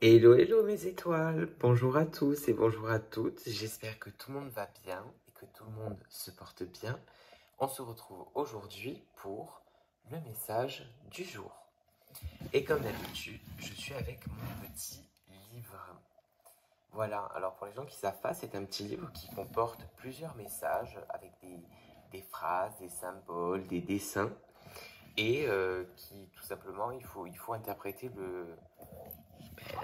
Hello, hello mes étoiles, bonjour à tous et bonjour à toutes, j'espère que tout le monde va bien et que tout le monde se porte bien. On se retrouve aujourd'hui pour le message du jour. Et comme d'habitude, je suis avec mon petit livre. Voilà, alors pour les gens qui ne savent pas, c'est un petit livre qui comporte plusieurs messages avec des phrases, des symboles, des dessins et qui tout simplement, il faut interpréter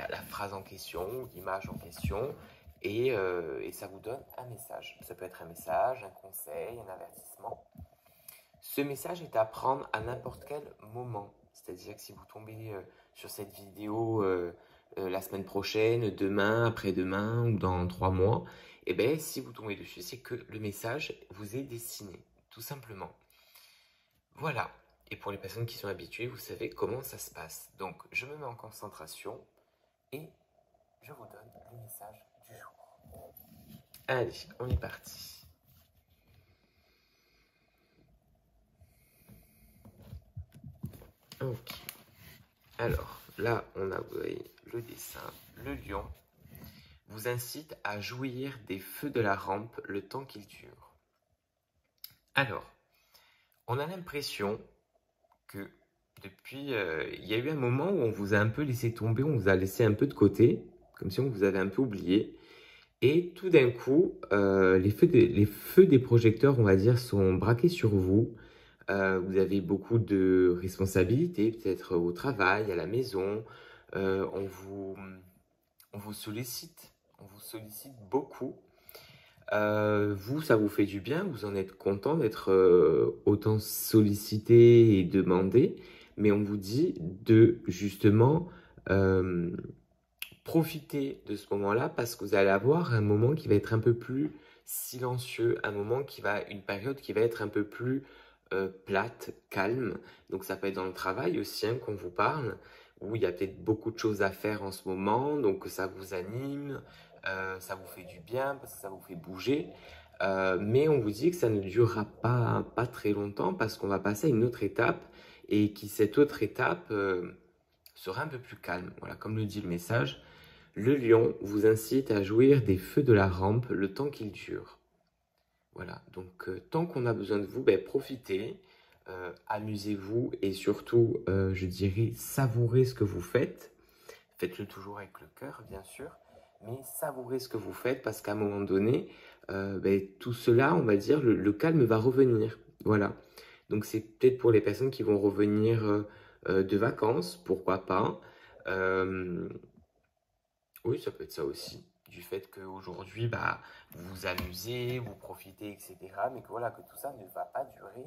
la phrase en question, l'image en question, et ça vous donne un message. Ça peut être un message, un conseil, un avertissement. Ce message est à prendre à n'importe quel moment. C'est-à-dire que si vous tombez sur cette vidéo la semaine prochaine, demain, après-demain ou dans 3 mois, et bien si vous tombez dessus, c'est que le message vous est destiné, tout simplement. Voilà. Et pour les personnes qui sont habituées, vous savez comment ça se passe. Donc, je me mets en concentration et je vous donne le message du jour. Allez, on est parti. Ok. Alors, là, on a le dessin. Le lion vous incite à jouir des feux de la rampe le temps qu'ils durent. Alors, on a l'impression que depuis, il y a eu un moment où on vous a un peu laissé tomber, on vous a laissé un peu de côté, comme si on vous avait un peu oublié. Et tout d'un coup, les feux des projecteurs, on va dire, sont braqués sur vous. Vous avez beaucoup de responsabilités, peut-être au travail, à la maison. Euh, on vous, on vous sollicite beaucoup. Vous, ça vous fait du bien, vous en êtes content d'être autant sollicité et demandé, mais on vous dit de justement euh, profiter de ce moment-là parce que vous allez avoir un moment qui va être un peu plus silencieux, une période qui va être un peu plus plate, calme. Donc ça peut être dans le travail aussi hein, qu'on vous parle, où il y a peut-être beaucoup de choses à faire en ce moment, donc ça vous anime, ça vous fait du bien parce que ça vous fait bouger. Mais on vous dit que ça ne durera pas très longtemps parce qu'on va passer à une autre étape et qui cette autre étape sera un peu plus calme. Voilà, comme le dit le message, le lion vous incite à jouir des feux de la rampe le temps qu'ils durent. Voilà, donc tant qu'on a besoin de vous, ben, profitez, amusez-vous et surtout, je dirais, savourez ce que vous faites. Faites-le toujours avec le cœur, bien sûr, mais savourez ce que vous faites parce qu'à un moment donné, ben, tout cela, on va dire, le calme va revenir. Voilà. Donc c'est peut-être pour les personnes qui vont revenir de vacances, pourquoi pas. Euh, oui, ça peut être ça aussi. Du fait qu'aujourd'hui, bah, vous vous amusez, vous profitez, etc. Mais que voilà, que tout ça ne va pas durer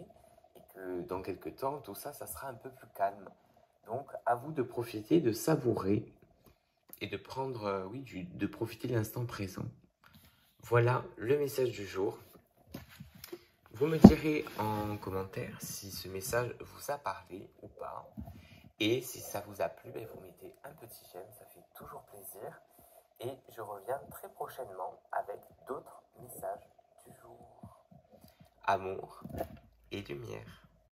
et que dans quelques temps, tout ça, ça sera un peu plus calme. Donc, à vous de profiter, de savourer et de prendre, oui, de profiter de l'instant présent. Voilà le message du jour. Vous me direz en commentaire si ce message vous a parlé ou pas. Et si ça vous a plu, ben, vous mettez un petit j'aime, ça fait toujours plaisir. Et je reviens très prochainement avec d'autres messages du jour. Amour et lumière.